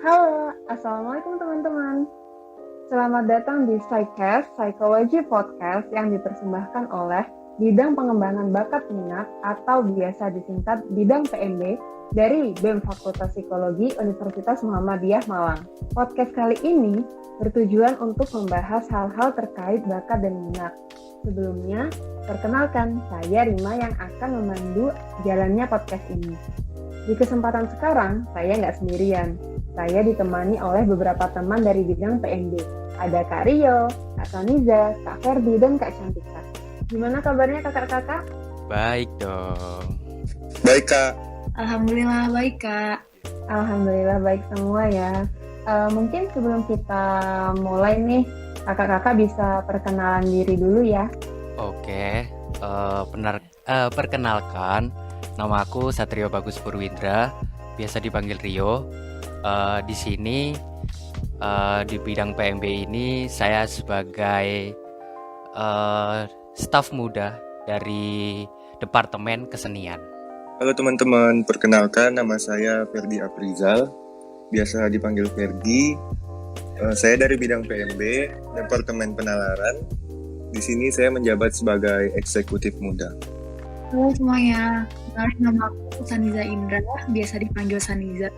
Halo, Assalamualaikum teman-teman. Selamat datang di Psycast, Psychology Podcast yang dipersembahkan oleh Bidang Pengembangan Bakat Minat atau biasa disingkat Bidang PMB dari BEM Fakultas Psikologi Universitas Muhammadiyah Malang. Podcast kali ini bertujuan untuk membahas hal-hal terkait bakat dan minat. Sebelumnya, perkenalkan saya Rima yang akan memandu jalannya podcast ini. Di kesempatan sekarang, saya nggak sendirian. Saya ditemani oleh beberapa teman dari bidang PMB. Ada Kak Rio, Kak Saniza, Kak Ferdi, dan Kak Cantika. Gimana kabarnya kakak-kakak? Baik dong. Baik, Kak. Alhamdulillah baik, Kak. Alhamdulillah baik semua ya. Mungkin sebelum kita mulai nih, kakak-kakak bisa perkenalan diri dulu ya. Oke, perkenalkan, nama aku Satrio Bagus Purwindra, biasa dipanggil Rio. Di sini di bidang PMB ini saya sebagai staf muda dari Departemen Kesenian. Halo teman-teman, perkenalkan nama saya Ferdi Aprizal, biasa dipanggil Ferdi. Saya dari bidang PMB, Departemen Penalaran. Di sini saya menjabat sebagai eksekutif muda. Halo semuanya, kenalin nama aku Saniza Indra, biasa dipanggil Saniza.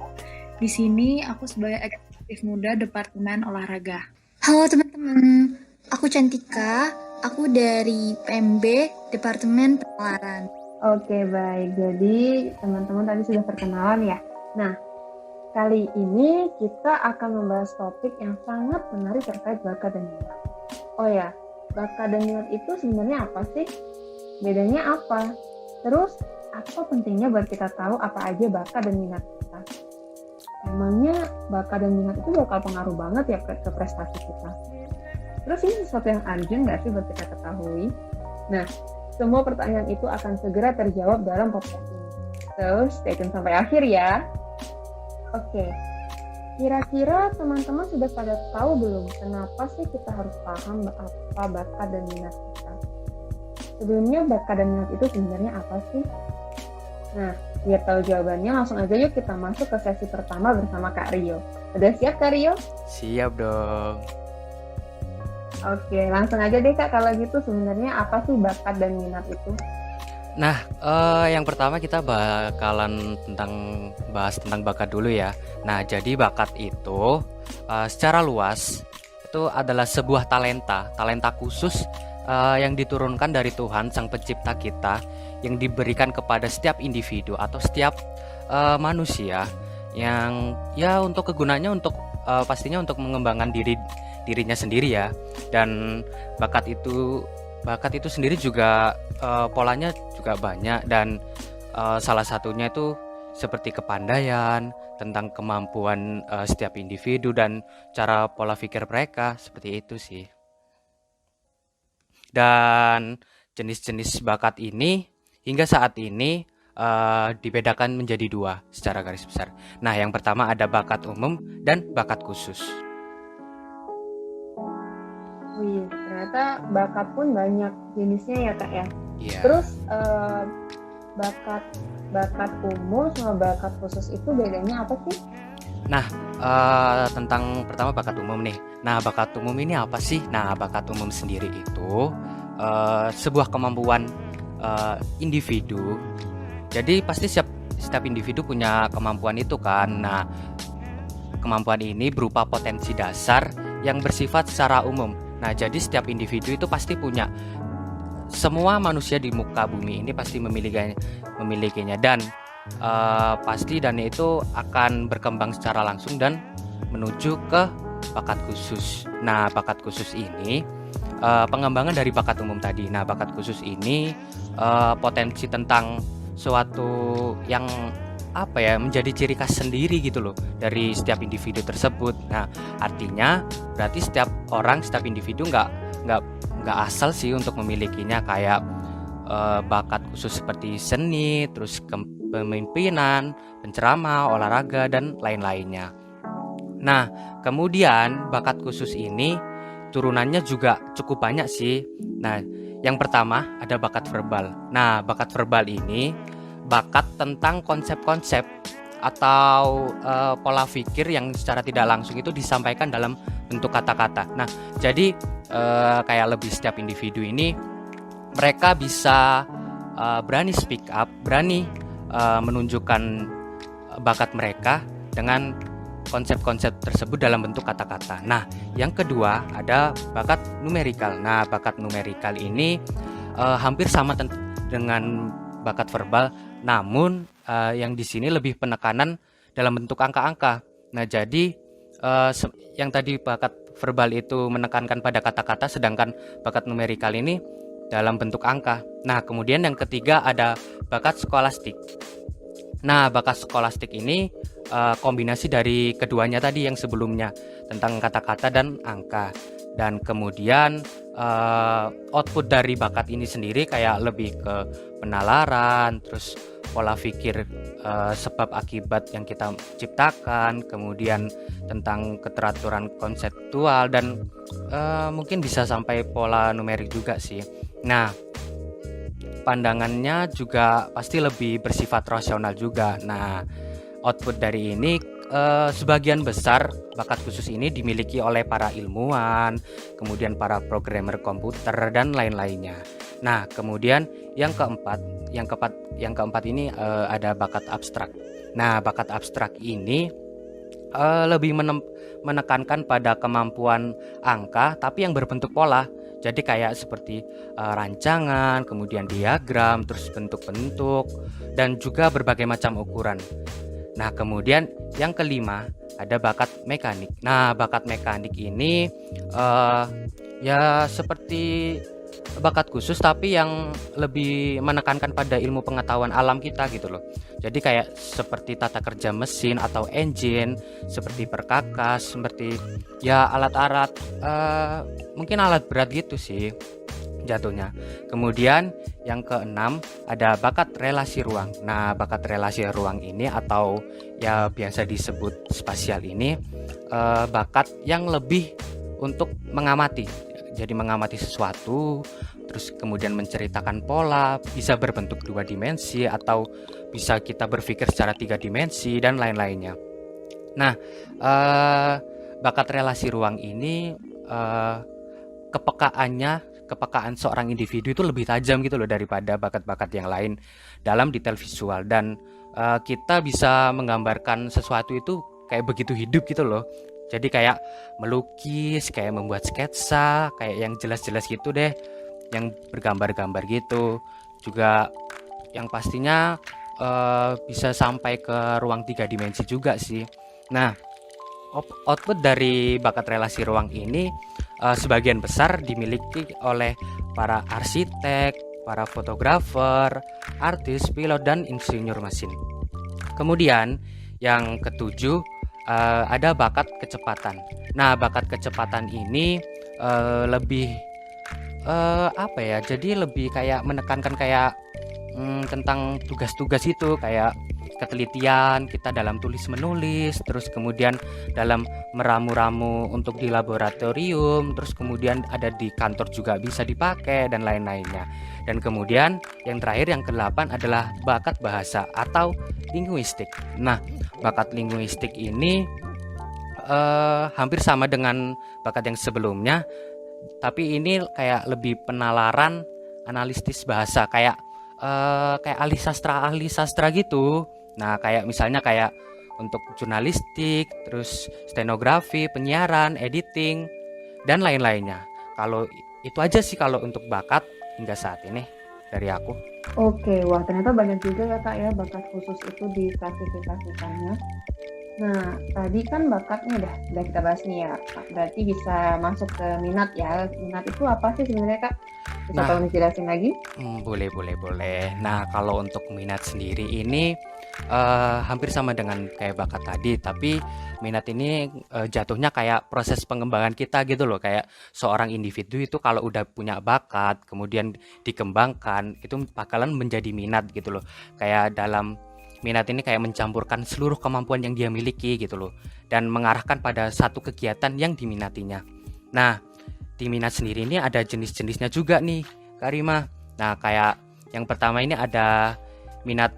Di sini aku sebagai eksekutif muda Departemen Olahraga. Halo teman-teman, aku Cantika, aku dari PMB Departemen Penalaran. Oke, baik. Jadi teman-teman tadi sudah perkenalan ya. Nah, kali ini kita akan membahas topik yang sangat menarik terkait bakat dan minat. Oh ya, bakat dan minat itu sebenarnya apa sih? Bedanya apa? Terus, apa pentingnya buat kita tahu apa aja bakat dan minat kita? Emangnya bakat dan minat itu bakal pengaruh banget ya ke prestasi kita? Terus ini sesuatu yang urgent nggak sih buat kita ketahui? Nah, semua pertanyaan itu akan segera terjawab dalam podcast ini. So, stay tune sampai akhir ya. Oke, kira-kira teman-teman sudah pada tahu belum kenapa sih kita harus paham apa bakat dan minat kita? Sebelumnya bakat dan minat itu sebenarnya apa sih? Nah, biar tahu jawabannya langsung aja yuk kita masuk ke sesi pertama bersama Kak Rio. Udah siap Kak Rio? Siap dong. Oke, langsung aja deh Kak, kalau gitu sebenarnya apa sih bakat dan minat itu? Nah, yang pertama kita bakalan bahas tentang bakat dulu ya. Nah, jadi bakat itu secara luas itu adalah sebuah talenta khusus yang diturunkan dari Tuhan Sang Pencipta kita, yang diberikan kepada setiap individu atau setiap manusia yang ya untuk kegunaannya untuk pastinya untuk mengembangkan dirinya sendiri ya. Dan bakat itu sendiri juga polanya juga banyak, dan salah satunya itu seperti kepandaian, tentang kemampuan setiap individu dan cara pola pikir mereka, seperti itu sih. Dan jenis-jenis bakat ini hingga saat ini dibedakan menjadi dua secara garis besar. Nah, yang pertama ada bakat umum dan bakat khusus. Wih, ternyata bakat pun banyak jenisnya ya Kak ya. Iya. Terus bakat umum sama bakat khusus itu bedanya apa sih? Nah, tentang pertama bakat umum nih. Nah, bakat umum ini apa sih? Nah, bakat umum sendiri itu sebuah kemampuan individu. Jadi pasti setiap individu punya kemampuan itu kan. Nah, kemampuan ini berupa potensi dasar yang bersifat secara umum. Nah, jadi setiap individu itu pasti punya. Semua manusia di muka bumi ini pasti memilikinya dan pasti dan itu akan berkembang secara langsung dan menuju ke bakat khusus. Nah, bakat khusus ini pengembangan dari bakat umum tadi. Nah, bakat khusus ini potensi tentang suatu yang menjadi ciri khas sendiri gitu loh dari setiap individu tersebut. Nah, artinya berarti setiap individu nggak asal sih untuk memilikinya, kayak bakat khusus seperti seni, terus kepemimpinan, penceramah, olahraga dan lain-lainnya. Nah, kemudian bakat khusus ini turunannya juga cukup banyak sih. Nah, yang pertama ada bakat verbal. Nah, bakat verbal ini bakat tentang konsep-konsep atau pola pikir yang secara tidak langsung itu disampaikan dalam bentuk kata-kata. Nah, jadi kayak lebih setiap individu ini mereka bisa berani speak up, berani menunjukkan bakat mereka dengan konsep-konsep tersebut dalam bentuk kata-kata. Nah, yang kedua ada bakat numerikal. Nah, bakat numerikal ini hampir sama dengan bakat verbal, namun yang di sini lebih penekanan dalam bentuk angka-angka. Nah, jadi yang tadi bakat verbal itu menekankan pada kata-kata, sedangkan bakat numerikal ini dalam bentuk angka. Nah, kemudian yang ketiga ada bakat skolastik. Nah, bakat skolastik ini kombinasi dari keduanya tadi yang sebelumnya tentang kata-kata dan angka. Dan kemudian output dari bakat ini sendiri kayak lebih ke penalaran, terus pola pikir sebab akibat yang kita ciptakan, kemudian tentang keteraturan konseptual, dan mungkin bisa sampai pola numerik juga sih. Nah, pandangannya juga pasti lebih bersifat rasional juga. Nah, output dari ini sebagian besar bakat khusus ini dimiliki oleh para ilmuwan, kemudian para programmer komputer dan lain-lainnya. Nah, kemudian yang keempat ini ada bakat abstrak. Nah, bakat abstrak ini lebih menekankan pada kemampuan angka tapi yang berbentuk pola. Jadi kayak seperti rancangan, kemudian diagram, terus bentuk-bentuk, dan juga berbagai macam ukuran. Nah, kemudian yang kelima ada bakat mekanik. Nah, bakat mekanik ini ya seperti bakat khusus tapi yang lebih menekankan pada ilmu pengetahuan alam kita gitu loh. Jadi kayak seperti tata kerja mesin atau engine, seperti perkakas, seperti ya alat-alat mungkin alat berat gitu sih jatuhnya. Kemudian yang keenam ada bakat relasi ruang. Nah, bakat relasi ruang ini atau ya biasa disebut spasial ini bakat yang lebih untuk mengamati. Jadi mengamati sesuatu, terus kemudian menceritakan pola, bisa berbentuk 2 dimensi atau bisa kita berpikir secara 3 dimensi dan lain-lainnya. Nah, bakat relasi ruang ini kepekaan seorang individu itu lebih tajam gitu loh daripada bakat-bakat yang lain dalam detail visual, dan kita bisa menggambarkan sesuatu itu kayak begitu hidup gitu loh. Jadi kayak melukis, kayak membuat sketsa, kayak yang jelas-jelas gitu deh, yang bergambar-gambar gitu. Juga yang pastinya bisa sampai ke ruang 3 dimensi juga sih. Nah, output dari bakat relasi ruang ini sebagian besar dimiliki oleh para arsitek, para fotografer, artis, pilot, dan insinyur mesin. Kemudian yang ketujuh ada bakat kecepatan. Nah, bakat kecepatan ini lebih apa ya? Jadi lebih kayak menekankan kayak tentang tugas-tugas itu, kayak ketelitian kita dalam tulis menulis, terus kemudian dalam meramu-ramu untuk di laboratorium, terus kemudian ada di kantor juga bisa dipakai dan lain-lainnya. Dan kemudian yang terakhir yang ke-8 adalah bakat bahasa atau linguistik. Nah, bakat linguistik ini hampir sama dengan bakat yang sebelumnya, tapi ini kayak lebih penalaran analisis bahasa, kayak ahli sastra gitu. Nah, kayak misalnya kayak untuk jurnalistik, terus stenografi, penyiaran, editing, dan lain-lainnya. Kalau itu aja sih kalau untuk bakat hingga saat ini dari aku. Oke, wah ternyata banyak juga ya Kak ya bakat khusus itu diklasifikasikannya. Nah, tadi kan bakatnya udah kita bahas nih ya Kak. Berarti bisa masuk ke minat ya. Minat itu apa sih sebenarnya Kak? Bisa tolong dijelasin lagi? Boleh. Nah, kalau untuk minat sendiri ini hampir sama dengan kayak bakat tadi, tapi minat ini jatuhnya kayak proses pengembangan kita gitu loh. Kayak seorang individu itu kalau udah punya bakat, kemudian dikembangkan, itu bakalan menjadi minat gitu loh. Kayak dalam minat ini kayak mencampurkan seluruh kemampuan yang dia miliki gitu loh, dan mengarahkan pada satu kegiatan yang diminatinya. Nah, di minat sendiri ini ada jenis-jenisnya juga nih Kak Rima. Nah, kayak yang pertama ini ada minat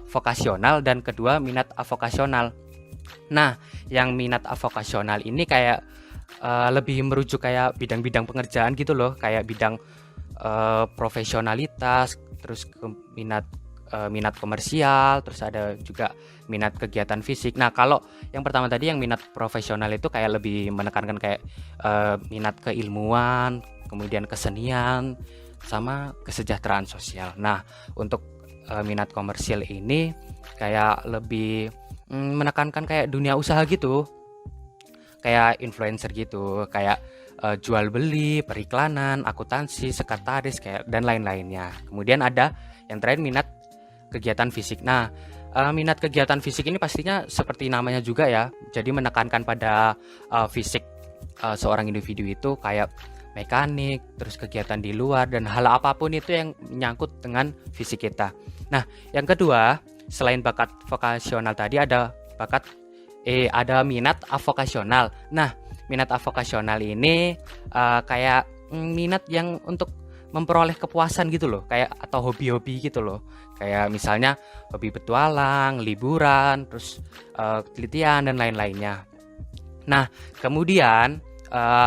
vokasional dan kedua minat avokasional. Nah, yang minat avokasional ini kayak lebih merujuk kayak bidang-bidang pengerjaan gitu loh, kayak bidang profesionalitas, terus minat komersial, terus ada juga minat kegiatan fisik. Nah, kalau yang pertama tadi yang minat profesional itu kayak lebih menekankan kayak minat keilmuan, kemudian kesenian, sama kesejahteraan sosial. Nah, untuk minat komersial ini kayak lebih menekankan kayak dunia usaha gitu, kayak influencer gitu, kayak jual beli, periklanan, akuntansi, sekretaris kayak dan lain-lainnya. Kemudian ada yang terakhir minat kegiatan fisik. Nah, minat kegiatan fisik ini pastinya seperti namanya juga ya. Jadi menekankan pada fisik seorang individu itu kayak mekanik, terus kegiatan di luar dan hal apapun itu yang menyangkut dengan fisik kita. Nah, yang kedua, selain bakat vokasional tadi ada minat avokasional. Nah, minat avokasional ini kayak minat yang untuk memperoleh kepuasan gitu loh, kayak atau hobi-hobi gitu loh. Kayak misalnya hobi petualang, liburan, terus penelitian dan lain-lainnya. Nah, kemudian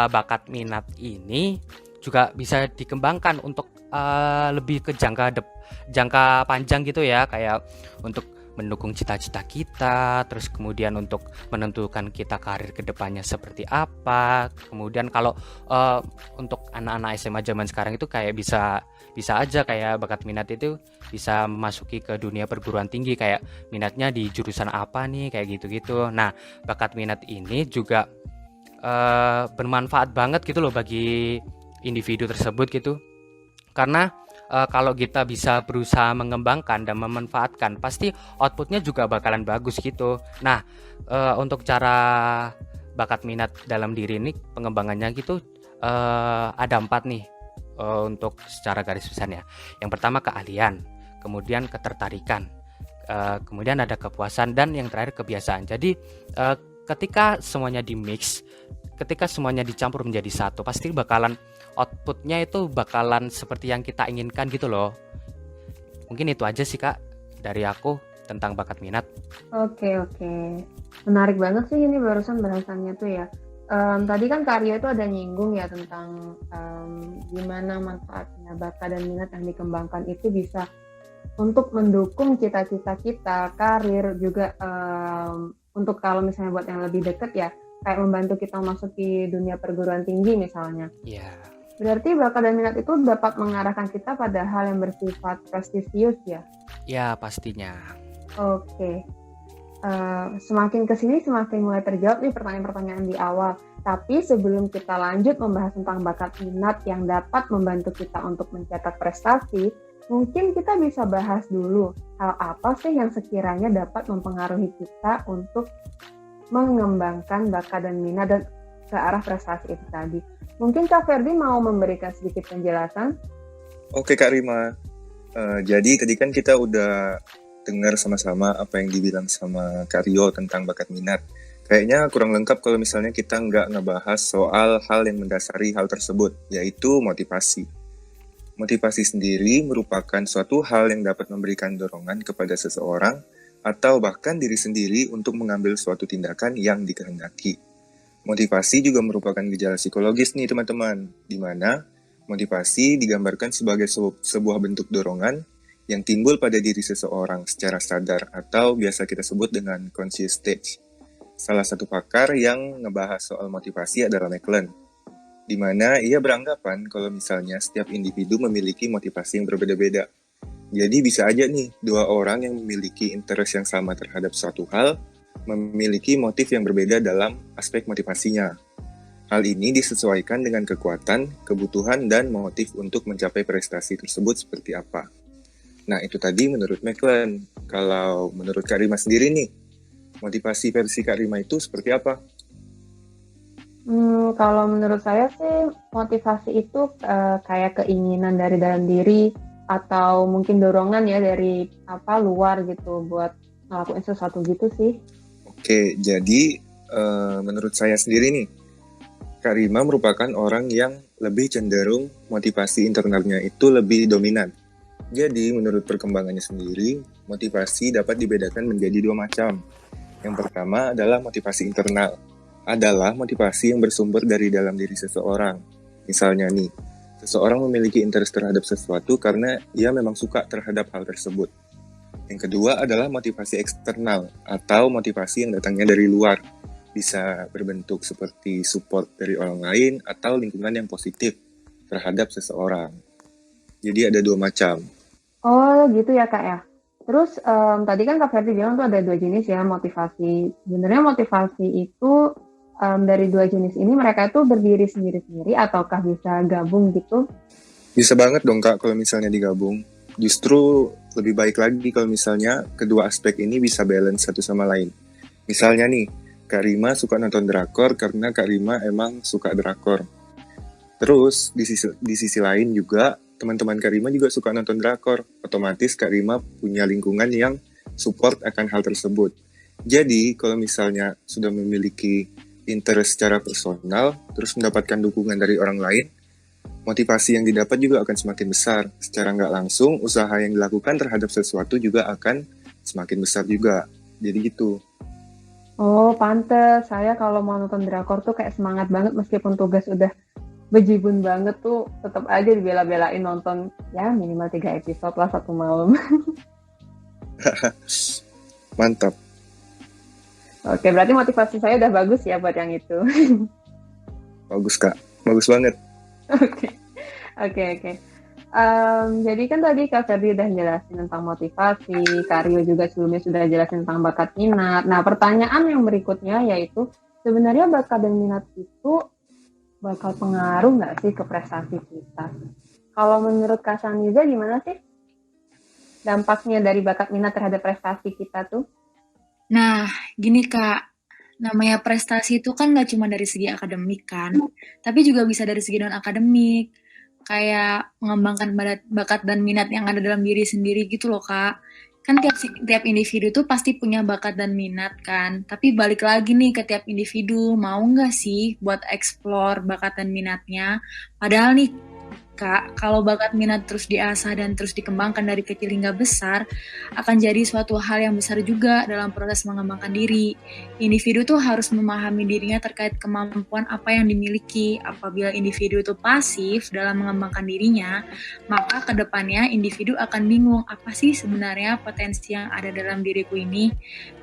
bakat minat ini juga bisa dikembangkan untuk lebih ke jangka panjang gitu ya, kayak untuk mendukung cita-cita kita, terus kemudian untuk menentukan kita karir kedepannya seperti apa. Kemudian kalau untuk anak-anak SMA zaman sekarang itu kayak bisa aja kayak bakat minat itu bisa memasuki ke dunia perguruan tinggi, kayak minatnya di jurusan apa nih, kayak gitu-gitu. Nah, bakat minat ini juga bermanfaat banget gitu loh bagi individu tersebut gitu, karena kalau kita bisa berusaha mengembangkan dan memanfaatkan, pasti outputnya juga bakalan bagus gitu. Nah, untuk cara bakat minat dalam diri ini pengembangannya gitu ada 4 nih untuk secara garis besarnya. Yang pertama keahlian, kemudian ketertarikan, kemudian ada kepuasan, dan yang terakhir kebiasaan. Jadi ketika semuanya di-mix, ketika semuanya dicampur menjadi satu, pasti bakalan outputnya itu bakalan seperti yang kita inginkan gitu loh. Mungkin itu aja sih Kak dari aku tentang bakat minat. Oke. Menarik banget sih ini barusan bahasannya tuh ya. Tadi kan Kak Rio itu ada nyinggung ya tentang gimana manfaatnya bakat dan minat yang dikembangkan itu bisa untuk mendukung cita-cita kita, karir juga, untuk kalau misalnya buat yang lebih deket ya, kayak membantu kita memasuki dunia perguruan tinggi misalnya. Iya. Berarti bakat dan minat itu dapat mengarahkan kita pada hal yang bersifat prestisius ya? Ya, pastinya. Oke. Semakin kesini semakin mulai terjawab nih pertanyaan-pertanyaan di awal. Tapi sebelum kita lanjut membahas tentang bakat minat yang dapat membantu kita untuk mencetak prestasi, mungkin kita bisa bahas dulu hal apa sih yang sekiranya dapat mempengaruhi kita untuk mengembangkan bakat dan minat dan ke arah prestasi itu tadi. Mungkin Kak Ferdi mau memberikan sedikit penjelasan? Oke Kak Rima, jadi tadi kan kita udah dengar sama-sama apa yang dibilang sama Kak Rio tentang bakat minat. Kayaknya kurang lengkap kalau misalnya kita nggak ngebahas soal hal yang mendasari hal tersebut, yaitu motivasi. Motivasi sendiri merupakan suatu hal yang dapat memberikan dorongan kepada seseorang atau bahkan diri sendiri untuk mengambil suatu tindakan yang dikehendaki. Motivasi juga merupakan gejala psikologis nih teman-teman, di mana motivasi digambarkan sebagai sebuah bentuk dorongan yang timbul pada diri seseorang secara sadar atau biasa kita sebut dengan conscious state. Salah satu pakar yang ngebahas soal motivasi adalah McLean, di mana ia beranggapan kalau misalnya setiap individu memiliki motivasi yang berbeda-beda. Jadi bisa aja nih, dua orang yang memiliki interest yang sama terhadap suatu hal, memiliki motif yang berbeda dalam aspek motivasinya. Hal ini disesuaikan dengan kekuatan, kebutuhan, dan motif untuk mencapai prestasi tersebut seperti apa. Nah, itu tadi menurut McLean. Kalau menurut Kak Rima sendiri nih, motivasi versi Kak Rima itu seperti apa? Kalau menurut saya sih, motivasi itu kayak keinginan dari dalam diri, atau mungkin dorongan ya dari luar gitu buat ngelakuin sesuatu gitu sih. Oke, jadi menurut saya sendiri nih, Kak Rima merupakan orang yang lebih cenderung motivasi internalnya itu lebih dominan. Jadi, menurut perkembangannya sendiri, motivasi dapat dibedakan menjadi dua macam. Yang pertama adalah motivasi internal. Adalah motivasi yang bersumber dari dalam diri seseorang. Misalnya nih, seseorang memiliki interest terhadap sesuatu karena ia memang suka terhadap hal tersebut. Yang kedua adalah motivasi eksternal atau motivasi yang datangnya dari luar. Bisa berbentuk seperti support dari orang lain atau lingkungan yang positif terhadap seseorang. Jadi ada dua macam. Oh, gitu ya, Kak, ya. Terus, tadi kan Kak Ferdi bilang tuh ada dua jenis ya motivasi. Sebenarnya motivasi itu, dari dua jenis ini mereka tuh berdiri sendiri-sendiri ataukah bisa gabung gitu? Bisa banget dong Kak kalau misalnya digabung. Justru lebih baik lagi kalau misalnya kedua aspek ini bisa balance satu sama lain. Misalnya nih, Kak Rima suka nonton drakor karena Kak Rima emang suka drakor. Terus di sisi lain juga teman-teman Kak Rima juga suka nonton drakor. Otomatis Kak Rima punya lingkungan yang support akan hal tersebut. Jadi kalau misalnya sudah memiliki interest secara personal, terus mendapatkan dukungan dari orang lain, motivasi yang didapat juga akan semakin besar. Secara nggak langsung, usaha yang dilakukan terhadap sesuatu juga akan semakin besar juga. Jadi gitu. Oh, pantes. Saya kalau mau nonton drakor tuh kayak semangat banget meskipun tugas udah bejibun banget tuh tetap aja dibela-belain nonton ya minimal 3 episode lah satu malam. Mantap. Oke, berarti motivasi saya udah bagus ya buat yang itu. Bagus Kak. Bagus banget. Oke, oke. Jadi kan tadi Kak Ferdi udah jelasin tentang motivasi, Kak Rio juga sebelumnya sudah jelasin tentang bakat minat. Nah, pertanyaan yang berikutnya yaitu, sebenarnya bakat dan minat itu bakal pengaruh nggak sih ke prestasi kita? Kalau menurut Kak Saniza gimana sih dampaknya dari bakat minat terhadap prestasi kita tuh? Nah, gini Kak, namanya prestasi itu kan nggak cuma dari segi akademik kan, tapi juga bisa dari segi non-akademik. Kayak mengembangkan bakat dan minat yang ada dalam diri sendiri gitu loh Kak. Kan tiap individu tuh pasti punya bakat dan minat kan. Tapi balik lagi nih ke tiap individu, mau nggak sih buat explore bakat dan minatnya? Padahal nih Kak, kalau bakat minat terus diasah dan terus dikembangkan dari kecil hingga besar, akan jadi suatu hal yang besar juga dalam proses mengembangkan diri. Individu tuh harus memahami dirinya terkait kemampuan apa yang dimiliki. Apabila individu itu pasif dalam mengembangkan dirinya, maka kedepannya individu akan bingung apa sih sebenarnya potensi yang ada dalam diriku ini.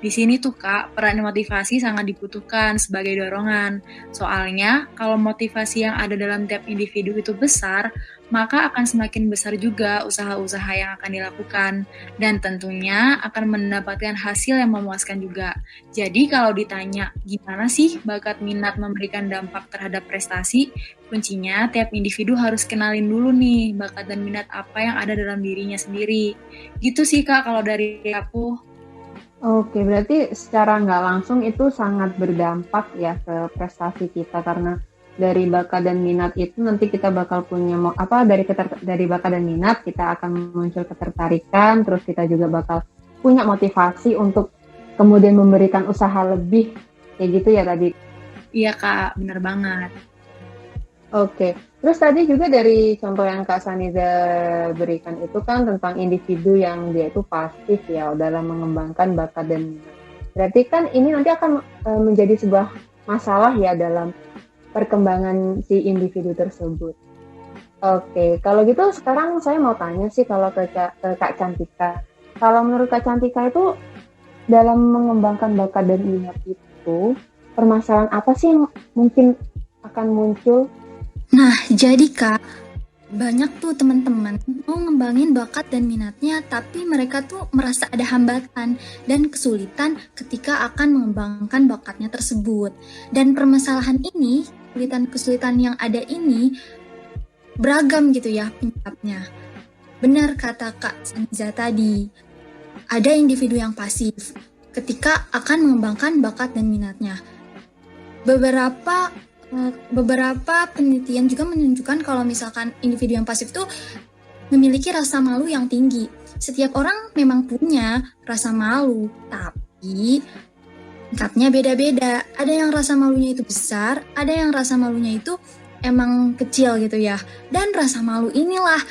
Di sini tuh Kak, peran motivasi sangat dibutuhkan sebagai dorongan. Soalnya, kalau motivasi yang ada dalam tiap individu itu besar, maka akan semakin besar juga usaha-usaha yang akan dilakukan dan tentunya akan mendapatkan hasil yang memuaskan juga. Jadi kalau ditanya gimana sih bakat minat memberikan dampak terhadap prestasi, kuncinya tiap individu harus kenalin dulu nih bakat dan minat apa yang ada dalam dirinya sendiri. Gitu sih Kak kalau dari aku. Oke, berarti secara nggak langsung itu sangat berdampak ya ke prestasi kita karena dari bakat dan minat itu nanti kita bakal punya dari bakat dan minat kita akan muncul ketertarikan, terus kita juga bakal punya motivasi untuk kemudian memberikan usaha lebih kayak gitu ya tadi. Iya Kak, bener banget. Oke, terus tadi juga dari contoh yang Kak Saniza berikan itu kan tentang individu yang dia itu pasif ya dalam mengembangkan bakat dan minat. Berarti kan ini nanti akan menjadi sebuah masalah ya dalam perkembangan si individu tersebut. Oke, kalau gitu sekarang saya mau tanya sih kalau ke Kak Cantika. Kalau menurut Kak Cantika itu dalam mengembangkan bakat dan minat itu, permasalahan apa sih yang mungkin akan muncul? Nah, jadi Kak, banyak tuh teman-teman mau ngembangin bakat dan minatnya, tapi mereka tuh merasa ada hambatan dan kesulitan ketika akan mengembangkan bakatnya tersebut. Dan permasalahan ini, kesulitan yang ada ini beragam gitu ya penyebabnya. Benar kata Kak Saniza tadi, ada individu yang pasif ketika akan mengembangkan bakat dan minatnya. Beberapa penelitian juga menunjukkan kalau misalkan individu yang pasif itu memiliki rasa malu yang tinggi. Setiap orang memang punya rasa malu, tapi tingkatnya beda-beda. Ada yang rasa malunya itu besar, ada yang rasa malunya itu emang kecil gitu ya. Dan rasa malu inilah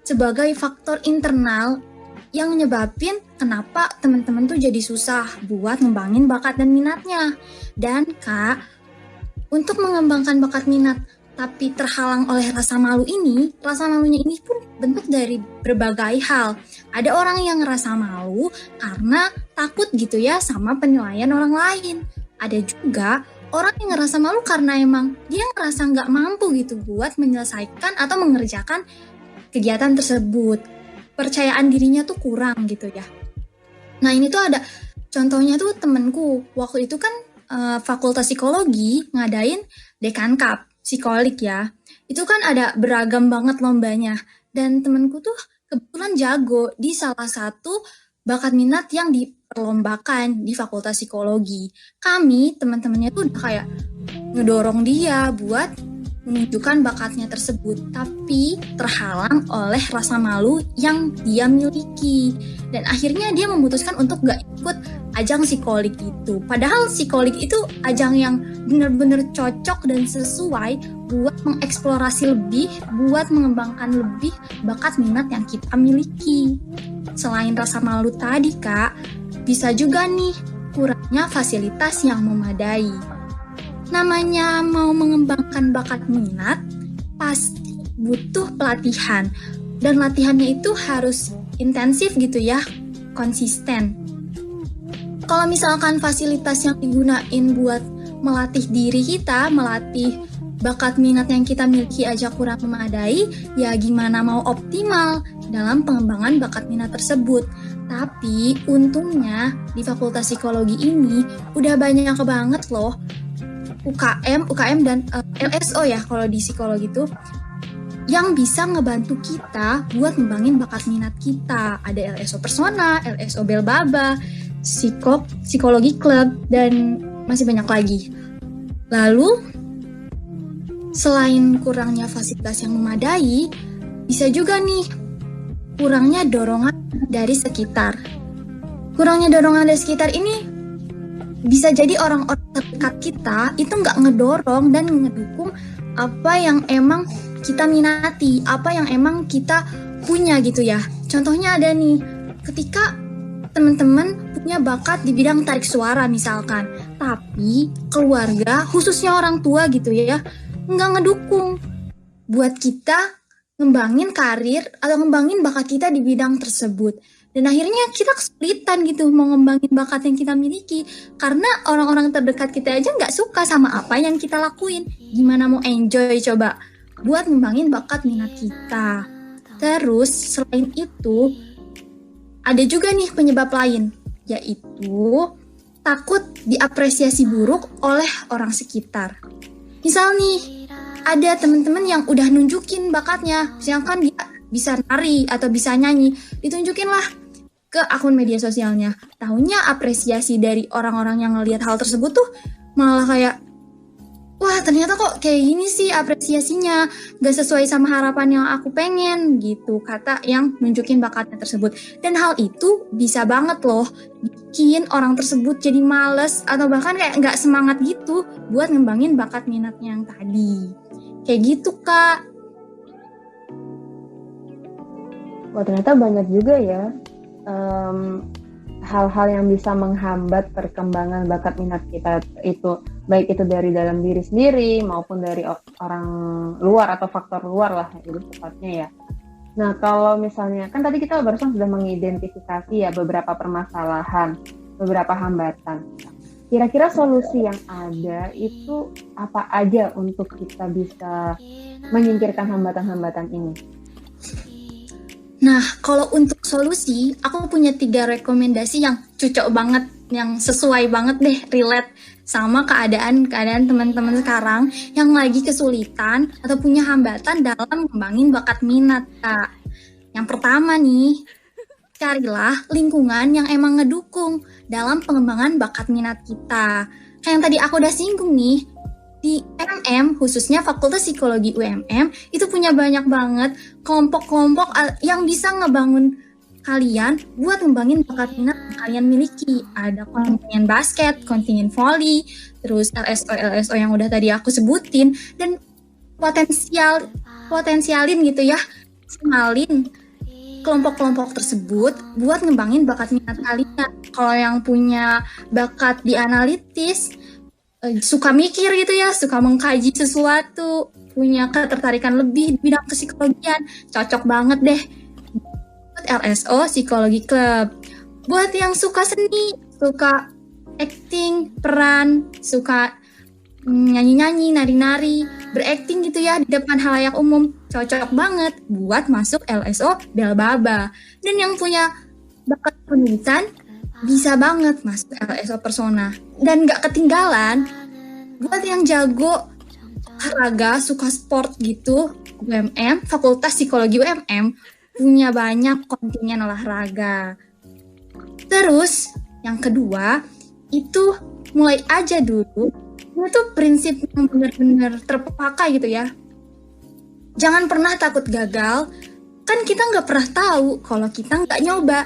sebagai faktor internal yang nyebabin kenapa teman-teman tuh jadi susah buat ngembangin bakat dan minatnya. Dan Kak, untuk mengembangkan bakat minat tapi terhalang oleh rasa malunya ini pun bentuk dari berbagai hal. Ada orang yang ngerasa malu karena takut gitu ya sama penilaian orang lain. Ada juga orang yang ngerasa malu karena emang dia ngerasa nggak mampu gitu buat menyelesaikan atau mengerjakan kegiatan tersebut. Percayaan dirinya tuh kurang gitu ya. Nah ini tuh ada contohnya tuh temenku, waktu itu kan Fakultas Psikologi ngadain Dekan Cup psikolik ya. Itu kan ada beragam banget lombanya. Dan temenku tuh kebetulan jago di salah satu bakat minat yang diperlombakan di Fakultas Psikologi. Kami, teman-temannya tuh udah kayak ngedorong dia buat menunjukkan bakatnya tersebut, tapi terhalang oleh rasa malu yang dia miliki. Dan akhirnya dia memutuskan untuk gak ikut ajang psikolik itu. Padahal psikolik itu ajang yang benar-benar cocok dan sesuai buat mengeksplorasi lebih, buat mengembangkan lebih bakat minat yang kita miliki. Selain rasa malu tadi, Kak, bisa juga nih kurangnya fasilitas yang memadai. Namanya mau mengembangkan bakat minat, pasti butuh pelatihan. Dan latihannya itu harus intensif gitu ya, konsisten. Kalau misalkan fasilitas yang digunain buat melatih diri kita, melatih bakat minat yang kita miliki aja kurang memadai, ya gimana mau optimal dalam pengembangan bakat minat tersebut. Tapi untungnya di Fakultas Psikologi ini udah banyak banget loh UKM dan LSO ya kalau di psikologi itu yang bisa ngebantu kita buat ngembangin bakat minat kita. Ada LSO Persona, LSO Belbaba, Psikologi Club, dan masih banyak lagi. Lalu, selain kurangnya fasilitas yang memadai, bisa juga nih kurangnya dorongan dari sekitar. Kurangnya dorongan dari sekitar ini bisa jadi orang-orang terdekat kita itu nggak ngedorong dan ngedukung apa yang emang kita minati, apa yang emang kita punya gitu ya. Contohnya ada nih, ketika teman-teman punya bakat di bidang tarik suara misalkan, tapi keluarga, khususnya orang tua gitu ya, nggak ngedukung buat kita ngembangin karir atau ngembangin bakat kita di bidang tersebut. Dan akhirnya kita kesulitan gitu mau ngembangin bakat yang kita miliki karena orang-orang terdekat kita aja nggak suka sama apa yang kita lakuin. Gimana mau enjoy coba buat ngembangin bakat minat kita. Terus selain itu ada juga nih penyebab lain, yaitu takut diapresiasi buruk oleh orang sekitar. Misal nih ada teman-teman yang udah nunjukin bakatnya, misalkan dia bisa nari atau bisa nyanyi, ditunjukin lah ke akun media sosialnya. Tahunya apresiasi dari orang-orang yang ngelihat hal tersebut tuh malah kayak, wah ternyata kok kayak gini sih apresiasinya, gak sesuai sama harapan yang aku pengen gitu, kata yang nunjukin bakatnya tersebut. Dan hal itu bisa banget loh bikin orang tersebut jadi males atau bahkan kayak gak semangat gitu buat ngembangin bakat minatnya yang tadi. Kayak gitu, Kak. Wah, ternyata banyak juga ya hal-hal yang bisa menghambat perkembangan bakat minat kita itu, baik itu dari dalam diri sendiri maupun dari orang luar atau faktor luar lah itu tepatnya ya. Nah kalau misalnya kan tadi kita barusan sudah mengidentifikasi ya beberapa permasalahan, beberapa hambatan. Kira-kira solusi yang ada itu apa aja untuk kita bisa menyingkirkan hambatan-hambatan ini? Nah, kalau untuk solusi, aku punya 3 rekomendasi yang cocok banget, yang sesuai banget deh, relate sama keadaan teman-teman sekarang yang lagi kesulitan atau punya hambatan dalam mengembangin bakat minat, Kak. Yang pertama nih, carilah lingkungan yang emang ngedukung dalam pengembangan bakat minat kita. Kayak yang tadi aku udah singgung nih, di UMM, khususnya Fakultas Psikologi UMM, itu punya banyak banget kelompok-kelompok yang bisa ngebangun kalian buat ngembangin bakat minat yang kalian miliki. Ada kontingen basket, kontingen volley, terus LSO yang udah tadi aku sebutin, dan potensialin gitu ya maksimalin kelompok-kelompok tersebut buat ngembangin bakat minat kalian. Kalau yang punya bakat di analitis, suka mikir gitu ya, suka mengkaji sesuatu, punya ketertarikan lebih di bidang psikologian, cocok banget deh buat LSO Psikologi Club. Buat yang suka seni, suka acting, peran, suka nyanyi-nyanyi, nari-nari, berakting gitu ya di depan halayak umum, cocok banget buat masuk LSO Baba. Dan yang punya bakat penulisan bisa banget masuk LSO Persona. Dan gak ketinggalan buat yang jago olahraga, suka sport gitu, UMM, Fakultas Psikologi UMM punya banyak kontingen olahraga. Terus yang kedua itu mulai aja dulu. Ini tuh prinsip yang benar-benar terpakai gitu ya. Jangan pernah takut gagal, kan kita nggak pernah tahu kalau kita nggak nyoba.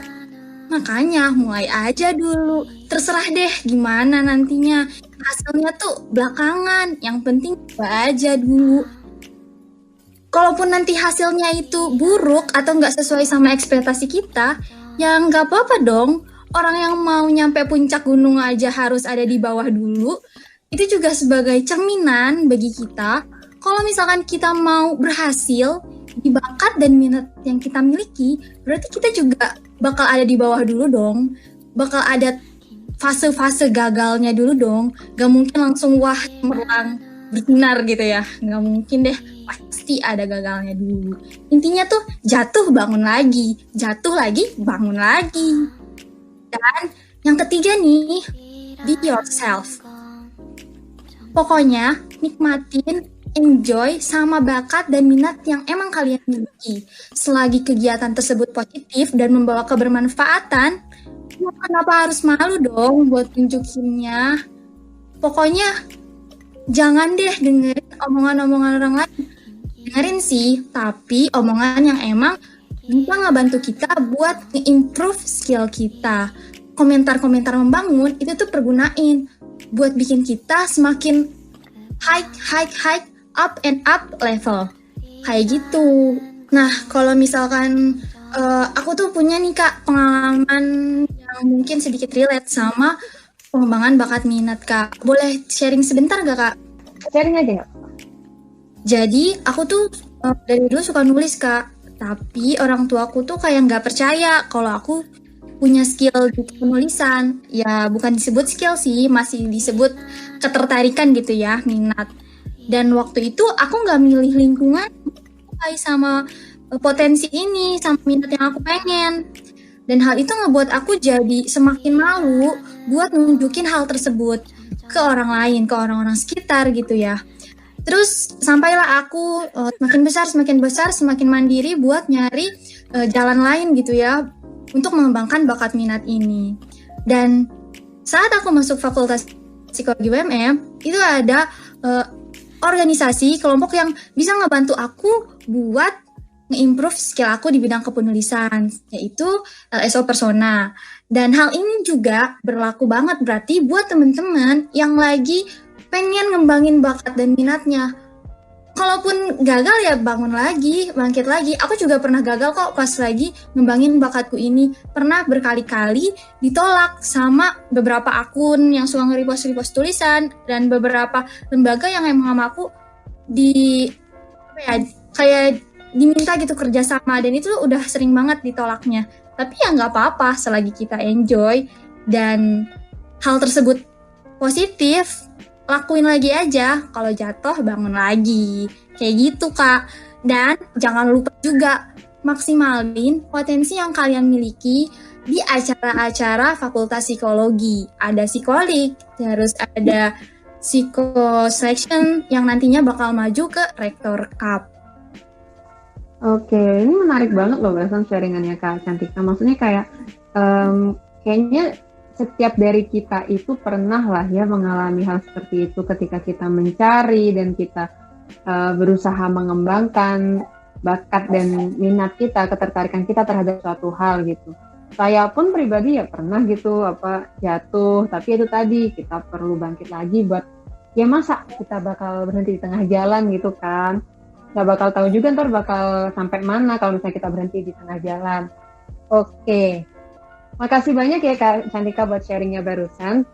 Makanya mulai aja dulu, terserah deh gimana nantinya. Hasilnya tuh belakangan, yang penting coba aja dulu. Kalaupun nanti hasilnya itu buruk atau nggak sesuai sama ekspektasi kita, ya nggak apa-apa dong. Orang yang mau nyampe puncak gunung aja harus ada di bawah dulu. Itu juga sebagai cerminan bagi kita. Kalau misalkan kita mau berhasil di bakat dan minat yang kita miliki, berarti kita juga bakal ada di bawah dulu dong. Bakal ada fase-fase gagalnya dulu dong. Gak mungkin langsung wah cemerlang bersinar gitu ya. Gak mungkin deh, pasti ada gagalnya dulu. Intinya tuh jatuh bangun lagi, jatuh lagi bangun lagi. Dan yang ketiga nih, be yourself. Pokoknya nikmatin, enjoy sama bakat dan minat yang emang kalian miliki. Selagi kegiatan tersebut positif dan membawa kebermanfaatan, ya kenapa harus malu dong buat tunjukinnya? Pokoknya jangan deh dengerin omongan-omongan orang lain. Dengerin sih, tapi omongan yang emang bisa ngebantu kita buat nge-improve skill kita. Komentar-komentar membangun itu tuh pergunain buat bikin kita semakin high, up and up level. Kayak gitu. Nah, kalau misalkan aku tuh punya nih Kak pengalaman yang mungkin sedikit relate sama pengembangan bakat minat Kak. Boleh sharing sebentar gak Kak? Sharing aja nggak? Jadi aku tuh dari dulu suka nulis Kak. Tapi orang tuaku tuh kayak nggak percaya kalau aku punya skill di penulisan. Ya bukan disebut skill sih, masih disebut ketertarikan gitu ya, minat. Dan waktu itu aku nggak milih lingkungan sama potensi ini, sama minat yang aku pengen. Dan hal itu ngebuat aku jadi semakin malu buat nunjukin hal tersebut ke orang lain, ke orang-orang sekitar gitu ya. Terus sampailah aku semakin besar, semakin mandiri buat nyari jalan lain gitu ya untuk mengembangkan bakat minat ini. Dan saat aku masuk Fakultas Psikologi UMM, itu ada organisasi, kelompok yang bisa ngebantu aku buat nge-improve skill aku di bidang kepenulisan, yaitu LSO Persona. Dan hal ini juga berlaku banget berarti buat teman-teman yang lagi pengen ngembangin bakat dan minatnya. Kalaupun gagal ya bangun lagi, bangkit lagi. Aku juga pernah gagal kok pas lagi ngembangin bakatku ini. Pernah berkali-kali ditolak sama beberapa akun yang suka nge-repost tulisan dan beberapa lembaga yang emang sama aku kayak diminta gitu kerjasama, dan itu udah sering banget ditolaknya. Tapi ya nggak apa-apa selagi kita enjoy dan hal tersebut positif. Lakuin lagi aja, kalau jatuh bangun lagi. Kayak gitu Kak. Dan jangan lupa juga maksimalin potensi yang kalian miliki di acara-acara Fakultas Psikologi. Ada psikolik, terus ada psikoselection yang nantinya bakal maju ke Rektor Cup. Oke, ini menarik banget loh bahasan sharingannya Kak Cantika. Maksudnya kayak kayaknya setiap dari kita itu pernah lah ya mengalami hal seperti itu ketika kita mencari dan kita berusaha mengembangkan bakat dan minat kita, ketertarikan kita terhadap suatu hal gitu. Saya pun pribadi ya pernah gitu jatuh, tapi itu tadi kita perlu bangkit lagi buat ya masa kita bakal berhenti di tengah jalan gitu kan. nggak bakal tahu juga ntar bakal sampai mana kalau misalnya kita berhenti di tengah jalan. Oke, makasih banyak ya Kak Cantika buat sharingnya barusan.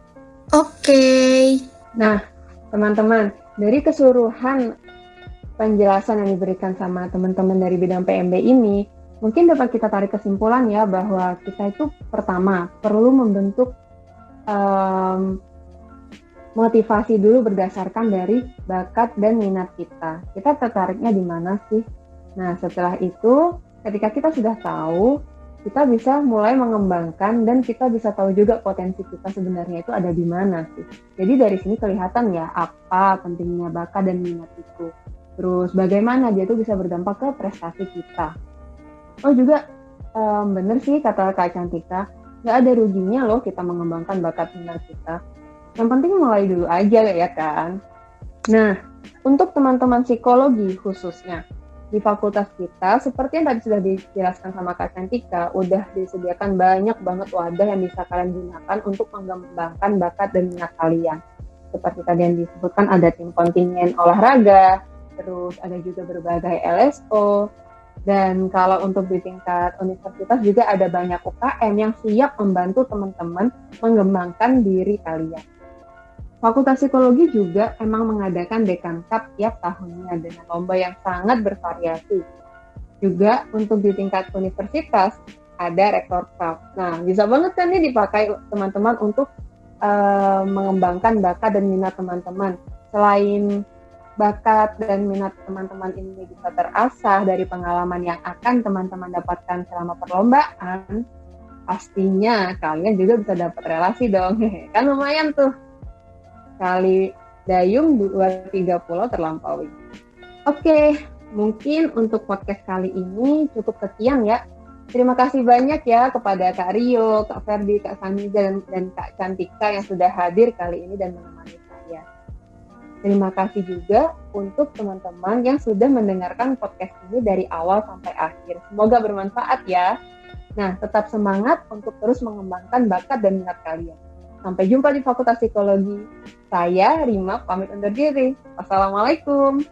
Oke. Nah, teman-teman, dari keseluruhan penjelasan yang diberikan sama teman-teman dari bidang PMB ini, mungkin dapat kita tarik kesimpulan ya bahwa kita itu pertama perlu membentuk motivasi dulu berdasarkan dari bakat dan minat kita. Kita tertariknya di mana sih? Nah, setelah itu, ketika kita sudah tahu, kita bisa mulai mengembangkan dan kita bisa tahu juga potensi kita sebenarnya itu ada di mana sih. Jadi dari sini kelihatan ya apa pentingnya bakat dan minat itu. Terus bagaimana dia tuh bisa berdampak ke prestasi kita. Oh juga bener sih kata Kak Cantika, nggak ada ruginya loh kita mengembangkan bakat minat kita. Yang penting mulai dulu aja ya kan. Nah, untuk teman-teman psikologi khususnya, di fakultas kita, seperti yang tadi sudah dijelaskan sama Kak Cantika, udah disediakan banyak banget wadah yang bisa kalian gunakan untuk mengembangkan bakat dan minat kalian. Seperti tadi yang disebutkan ada tim kontingen olahraga, terus ada juga berbagai LSO, dan kalau untuk di tingkat universitas juga ada banyak UKM yang siap membantu teman-teman mengembangkan diri kalian. Fakultas Psikologi juga emang mengadakan Dekan Cup tiap tahunnya dengan lomba yang sangat bervariasi. Juga untuk di tingkat universitas ada Rektor Cup. Nah, bisa banget kan nih dipakai teman-teman untuk mengembangkan bakat dan minat teman-teman. Selain bakat dan minat teman-teman ini bisa terasah dari pengalaman yang akan teman-teman dapatkan selama perlombaan, pastinya kalian juga bisa dapat relasi dong. Kan lumayan tuh. Kali dayung 2-3 pulau terlampaui. Oke, mungkin untuk podcast kali ini cukup sekian ya. Terima kasih banyak ya kepada Kak Rio, Kak Ferdi, Kak Samiza, dan Kak Cantika yang sudah hadir kali ini dan menemani saya. Terima kasih juga untuk teman-teman yang sudah mendengarkan podcast ini dari awal sampai akhir. Semoga bermanfaat ya. Nah, tetap semangat untuk terus mengembangkan bakat dan minat kalian. Sampai jumpa di Fakultas Psikologi. Saya Rima pamit undur diri. Wassalamualaikum.